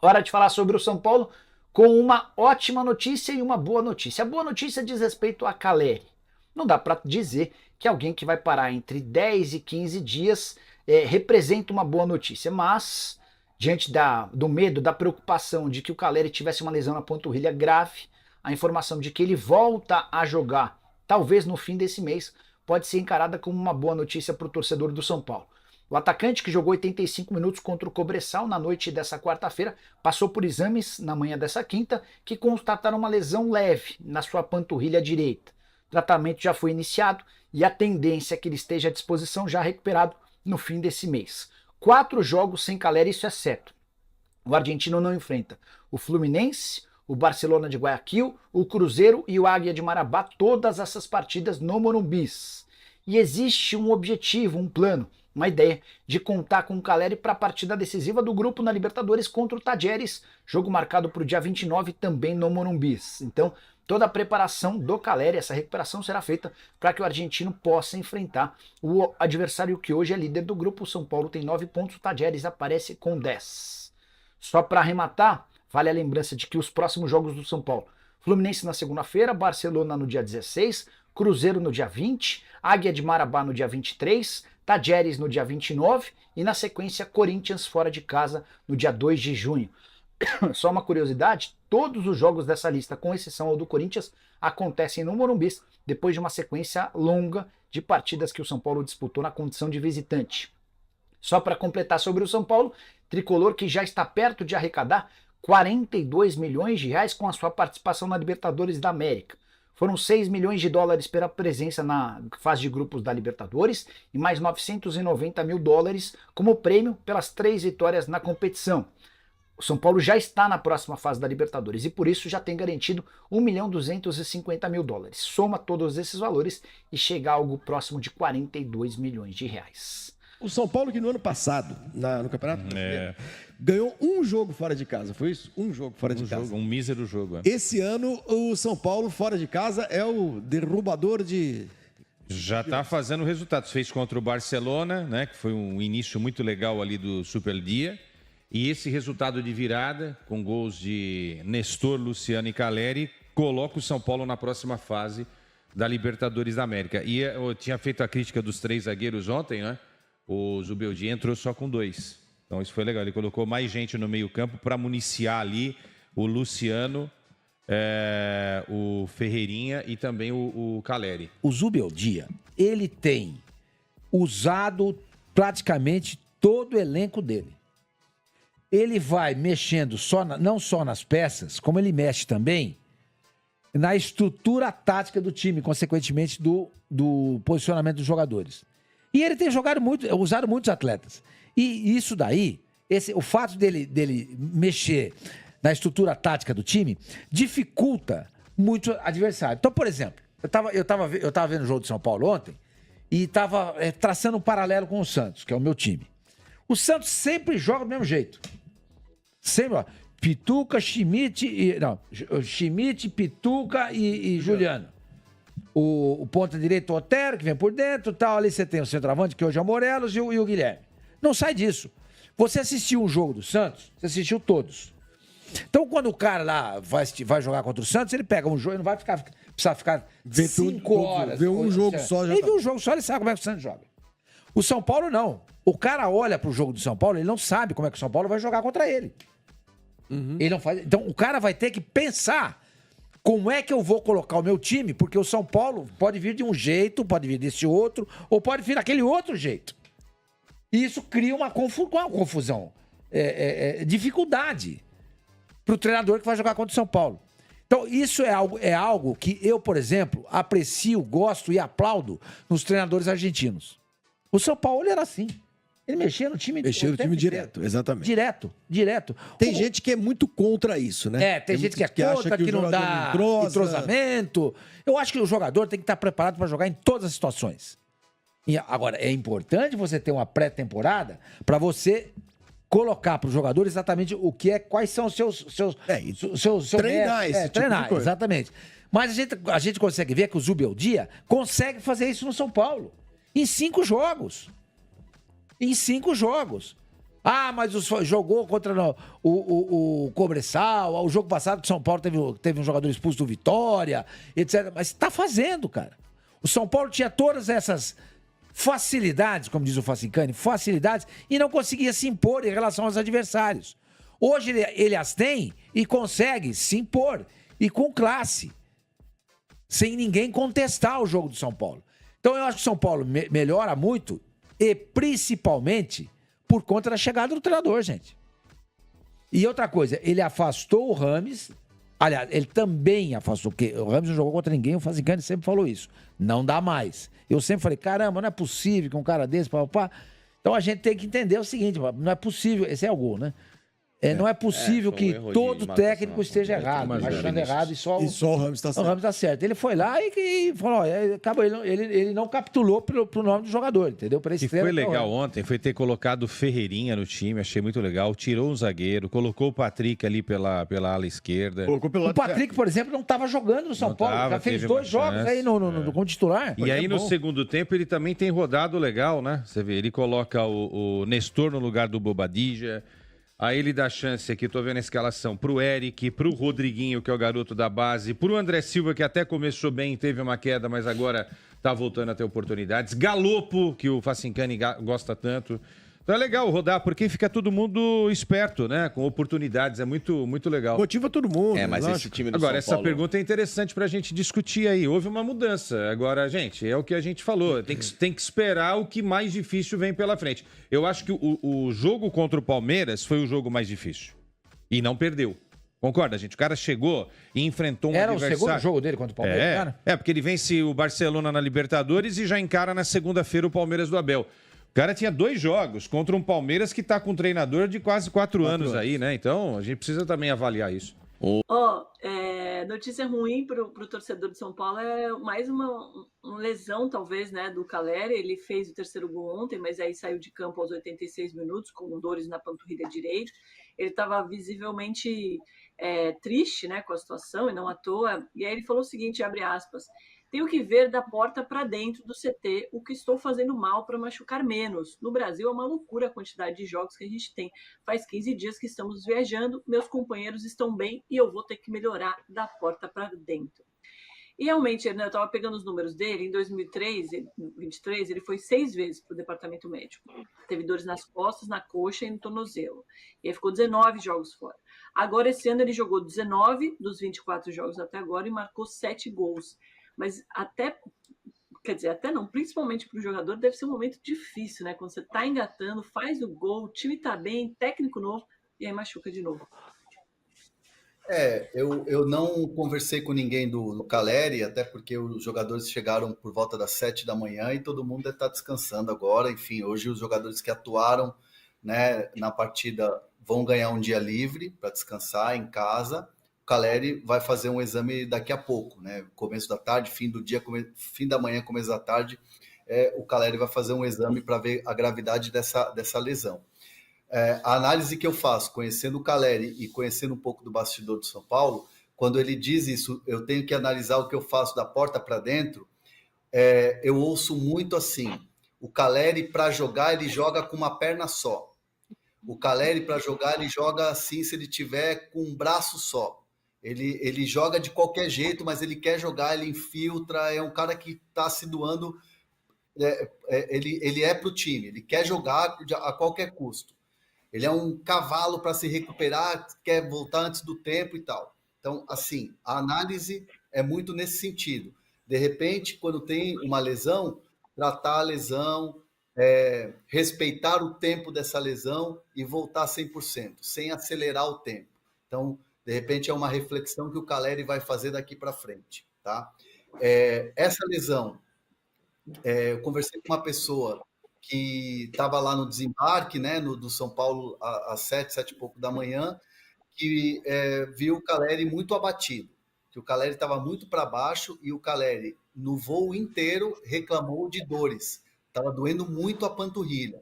Hora de falar sobre o São Paulo com uma ótima notícia e uma boa notícia. A boa notícia diz respeito a Caleri. Não dá para dizer que alguém que vai parar entre 10 e 15 dias representa uma boa notícia, mas diante do medo, da preocupação de que o Caleri tivesse uma lesão na panturrilha grave, a informação de que ele volta a jogar, talvez no fim desse mês, pode ser encarada como uma boa notícia para o torcedor do São Paulo. O atacante, que jogou 85 minutos contra o Cobressal na noite dessa quarta-feira, passou por exames na manhã dessa quinta que constataram uma lesão leve na sua panturrilha direita. O tratamento já foi iniciado e a tendência é que ele esteja à disposição já recuperado no fim desse mês. 4 jogos sem Caleri, isso é certo. O argentino não enfrenta o Fluminense, o Barcelona de Guayaquil, o Cruzeiro e o Águia de Marabá, todas essas partidas no Morumbi. E existe um objetivo, um plano, uma ideia de contar com o Caleri para a partida decisiva do grupo na Libertadores contra o Tajeres, jogo marcado para o dia 29 também no Morumbi. Então, toda a preparação do Caleri, essa recuperação será feita para que o argentino possa enfrentar o adversário que hoje é líder do grupo. O São Paulo tem 9 pontos, o Tajeres aparece com 10. Só para arrematar, vale a lembrança de que os próximos jogos do São Paulo: Fluminense na segunda-feira, Barcelona no dia 16, Cruzeiro no dia 20, Águia de Marabá no dia 23, Tajeres no dia 29 e na sequência Corinthians fora de casa no dia 2 de junho. Só uma curiosidade, todos os jogos dessa lista, com exceção ao do Corinthians, acontecem no Morumbi, depois de uma sequência longa de partidas que o São Paulo disputou na condição de visitante. Só para completar sobre o São Paulo, tricolor que já está perto de arrecadar 42 milhões de reais com a sua participação na Libertadores da América. Foram 6 milhões de dólares pela presença na fase de grupos da Libertadores e mais 990 mil dólares como prêmio pelas 3 vitórias na competição. O São Paulo já está na próxima fase da Libertadores e por isso já tem garantido 1.250.000 dólares. Soma todos esses valores e chega a algo próximo de 42 milhões de reais. O São Paulo, que no ano passado, no Campeonato ganhou um jogo fora de casa, foi isso? Um jogo fora de casa. Um mísero jogo. Esse ano, o São Paulo fora de casa é o derrubador de... Já está fazendo resultados. Fez contra o Barcelona, né, que foi um início muito legal ali do Superdia. E esse resultado de virada, com gols de Nestor, Luciano e Caleri, coloca o São Paulo na próxima fase da Libertadores da América. E eu tinha feito a crítica dos 3 zagueiros ontem, né? O Zubeldia entrou só com 2. Então isso foi legal. Ele colocou mais gente no meio-campo para municiar ali o Luciano, o Ferreirinha e também o Caleri. O Zubeldia, ele tem usado praticamente todo o elenco dele. Ele vai mexendo não só nas peças, como ele mexe também na estrutura tática do time, consequentemente do posicionamento dos jogadores. E ele tem usado muitos atletas. E isso daí, o fato dele mexer na estrutura tática do time, dificulta muito o adversário. Então, por exemplo, eu tava vendo o jogo de São Paulo ontem e estava traçando um paralelo com o Santos, que é o meu time. O Santos sempre joga do mesmo jeito. Sempre, ó. Pituca, Schmidt, Pituca e Juliano. O ponta direito, o Otero, que vem por dentro, tal. Ali você tem o centroavante, que hoje é o Morelos, e o Guilherme. Não sai disso. Você assistiu um jogo do Santos, você assistiu todos. Então, quando o cara lá vai jogar contra o Santos, ele pega um jogo e não vai precisar ficar 5 horas. Vê um jogo só. Ele viu um jogo só, ele sabe como é que o Santos joga. O São Paulo, não. O cara olha pro jogo do São Paulo, ele não sabe como é que o São Paulo vai jogar contra ele. Ele não faz. Então, o cara vai ter que pensar como é que eu vou colocar o meu time, porque o São Paulo pode vir de um jeito, pode vir desse outro, ou pode vir daquele outro jeito. E isso cria uma confusão, dificuldade para o treinador que vai jogar contra o São Paulo. Então, isso é algo que eu, por exemplo, aprecio, gosto e aplaudo nos treinadores argentinos. O São Paulo era assim. Ele mexia no time direto, exatamente. Direto. Tem gente que é muito contra isso, né? Tem gente que é contra, que não dá entrosamento. Eu acho que o jogador tem que estar preparado para jogar em todas as situações. E agora, é importante você ter uma pré-temporada para você colocar para o jogador exatamente quais são os seus treinar esse tipo de coisa. Exatamente. Mas a gente consegue ver que o Zubeldia consegue fazer isso no São Paulo. Em 5 jogos. Mas jogou contra o Cobressal, o jogo passado que o São Paulo teve um jogador expulso do Vitória, etc. Mas tá fazendo, cara. O São Paulo tinha todas essas facilidades, como diz o Facincani, facilidades, e não conseguia se impor em relação aos adversários. Hoje ele as tem e consegue se impor, e com classe, sem ninguém contestar o jogo do São Paulo. Então eu acho que o São Paulo melhora muito, e principalmente por conta da chegada do treinador, gente. E outra coisa, ele afastou o Rames. Aliás, ele também afastou, porque o Rames não jogou contra ninguém, o Facincani sempre falou isso. Não dá mais. Eu sempre falei, caramba, não é possível que um cara desse... Então a gente tem que entender o seguinte, não é possível... Esse é o gol, né? Não é possível que todo técnico esteja errado, achando errado, e só o Rames está certo. O Rames está certo. Ele foi lá e falou, acabou, ele não capitulou pro nome do jogador, entendeu? Pra que foi legal ontem, foi ter colocado o Ferreirinha no time, achei muito legal. Tirou um zagueiro, colocou o Patrick ali pela ala esquerda. O Patrick, por exemplo, não estava jogando no São Paulo, já fez 2 jogos aí como titular. E aí no segundo tempo ele também tem rodado legal, né? Você vê, ele coloca o Nestor no lugar do Bobadilla. Aí ele dá chance aqui, tô vendo a escalação, pro Eric, pro Rodriguinho, que é o garoto da base, pro André Silva, que até começou bem, teve uma queda, mas agora tá voltando a ter oportunidades. Galopo, que o Facincani gosta tanto. Então é legal rodar, porque fica todo mundo esperto, né? Com oportunidades, é muito, muito legal. Motiva todo mundo. Mas esse time do Agora, São Paulo... essa pergunta é interessante pra gente discutir aí. Houve uma mudança. Agora, gente, é o que a gente falou. Tem que esperar o que mais difícil vem pela frente. Eu acho que o jogo contra o Palmeiras foi o jogo mais difícil. E não perdeu. Concorda, gente? O cara chegou e enfrentou um adversário... Era o segundo jogo dele contra o Palmeiras, cara? Porque ele vence o Barcelona na Libertadores e já encara na segunda-feira o Palmeiras do Abel. O cara tinha 2 jogos contra um Palmeiras que está com um treinador de quase 4 anos aí, né? Então, a gente precisa também avaliar isso. Notícia ruim para o torcedor de São Paulo é mais uma lesão, talvez, né, do Calleri. Ele fez o 3º gol ontem, mas aí saiu de campo aos 86 minutos, com dores na panturrilha direita. Ele estava visivelmente triste, né, com a situação, e não à toa. E aí ele falou o seguinte, abre aspas... Tenho que ver da porta para dentro do CT o que estou fazendo mal para machucar menos. No Brasil é uma loucura a quantidade de jogos que a gente tem. Faz 15 dias que estamos viajando, meus companheiros estão bem e eu vou ter que melhorar da porta para dentro. E realmente, eu estava pegando os números dele, em 2023, ele foi 6 vezes para o departamento médico. Teve dores nas costas, na coxa e no tornozelo. E aí ficou 19 jogos fora. Agora, esse ano, ele jogou 19 dos 24 jogos até agora e marcou 7 gols. Mas até não, principalmente para o jogador, deve ser um momento difícil, né? Quando você está engatando, faz o gol, o time está bem, técnico novo, e aí machuca de novo. Eu não conversei com ninguém do Calleri, até porque os jogadores chegaram por volta das 7 da manhã e todo mundo deve estar descansando agora. Enfim, hoje os jogadores que atuaram, né, na partida vão ganhar um dia livre para descansar em casa. O Calleri vai fazer um exame daqui a pouco, né? Começo da tarde, fim do dia, fim da manhã, começo da tarde, o Calleri vai fazer um exame para ver a gravidade dessa lesão. A análise que eu faço, conhecendo o Calleri e conhecendo um pouco do bastidor do São Paulo, quando ele diz isso, eu tenho que analisar o que eu faço da porta para dentro, eu ouço muito assim, o Calleri para jogar, ele joga com uma perna só. O Calleri para jogar, ele joga assim se ele tiver com um braço só. Ele joga de qualquer jeito, mas ele quer jogar, ele infiltra, é um cara que está se doando, ele é para o time, ele quer jogar a qualquer custo. Ele é um cavalo para se recuperar, quer voltar antes do tempo e tal. Então, assim, a análise é muito nesse sentido. De repente, quando tem uma lesão, tratar a lesão, respeitar o tempo dessa lesão e voltar 100%, sem acelerar o tempo. Então, de repente, é uma reflexão que o Calleri vai fazer daqui para frente, tá? Essa lesão, eu conversei com uma pessoa que estava lá no desembarque, né, do São Paulo, às 7 e pouco da manhã, que viu o Calleri muito abatido, que o Calleri estava muito para baixo e o Calleri, no voo inteiro, reclamou de dores. Estava doendo muito a panturrilha.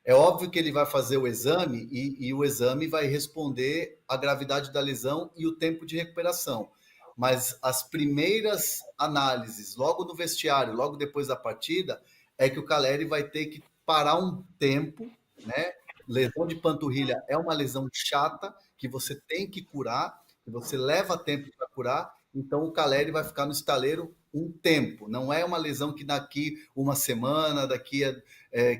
É óbvio que ele vai fazer o exame e o exame vai responder a gravidade da lesão e o tempo de recuperação. Mas as primeiras análises, logo no vestiário, logo depois da partida, é que o Calleri vai ter que parar um tempo, né, Lesão de panturrilha é uma lesão chata que você tem que curar, que você leva tempo para curar, então o Caleri vai ficar no estaleiro um tempo. Não é uma lesão que daqui uma semana, daqui a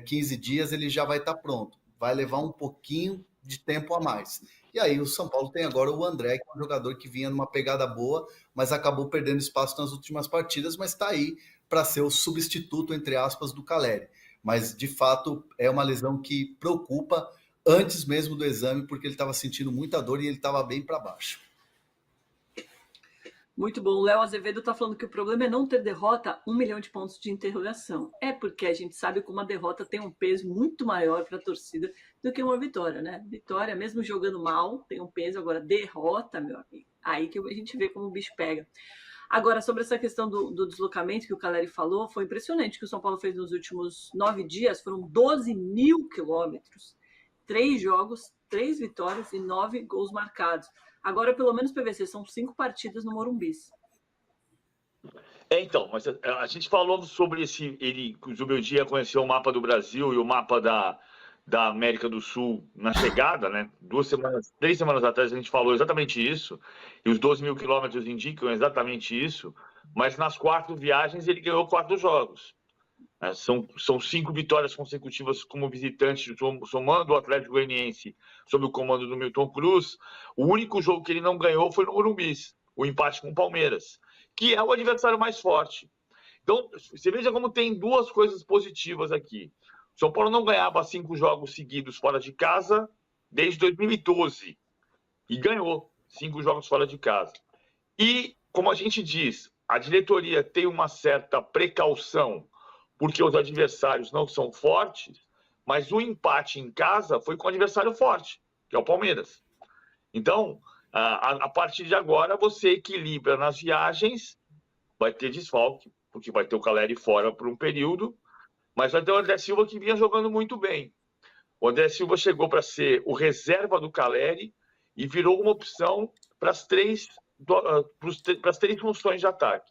15 dias ele já vai estar pronto. Vai levar um pouquinho de tempo a mais. E aí o São Paulo tem agora o André, que é um jogador que vinha numa pegada boa, mas acabou perdendo espaço nas últimas partidas, mas está aí para ser o substituto, entre aspas, do Caleri. Mas, de fato, é uma lesão que preocupa antes mesmo do exame, porque ele estava sentindo muita dor e ele estava bem para baixo. Muito bom. O Léo Azevedo está falando que o problema é não ter derrota, 1 milhão de pontos de interrogação. É porque a gente sabe que uma derrota tem um peso muito maior para a torcida do que uma vitória, né? Vitória, mesmo jogando mal, tem um peso. Agora, derrota, meu amigo, aí que a gente vê como o bicho pega. Agora, sobre essa questão do deslocamento que o Caleri falou, foi impressionante o que o São Paulo fez nos últimos 9 dias. Foram 12 mil quilômetros, 3 jogos, 3 vitórias e 9 gols marcados. Agora, pelo menos, PVC, são 5 partidas no Morumbi. Então, mas a gente falou sobre o Zubeldia conheceu o mapa do Brasil e o mapa da América do Sul na chegada, né? 3 semanas atrás a gente falou exatamente isso, e os 12 mil quilômetros indicam exatamente isso, mas nas 4 viagens ele ganhou 4 jogos. São 5 vitórias consecutivas como visitante, somando o Atlético Goianiense sob o comando do Milton Cruz. O único jogo que ele não ganhou foi no Morumbi, o empate com o Palmeiras, que é o adversário mais forte. Então, você veja como tem 2 coisas positivas aqui. O São Paulo não ganhava 5 jogos seguidos fora de casa desde 2012 e ganhou 5 jogos fora de casa. E, como a gente diz, a diretoria tem uma certa precaução porque os adversários não são fortes, mas o empate em casa foi com o adversário forte, que é o Palmeiras. Então, a partir de agora, você equilibra nas viagens, vai ter desfalque, porque vai ter o Caleri fora por um período, mas vai ter o André Silva que vinha jogando muito bem. O André Silva chegou para ser o reserva do Caleri e virou uma opção para as 3 funções de ataque.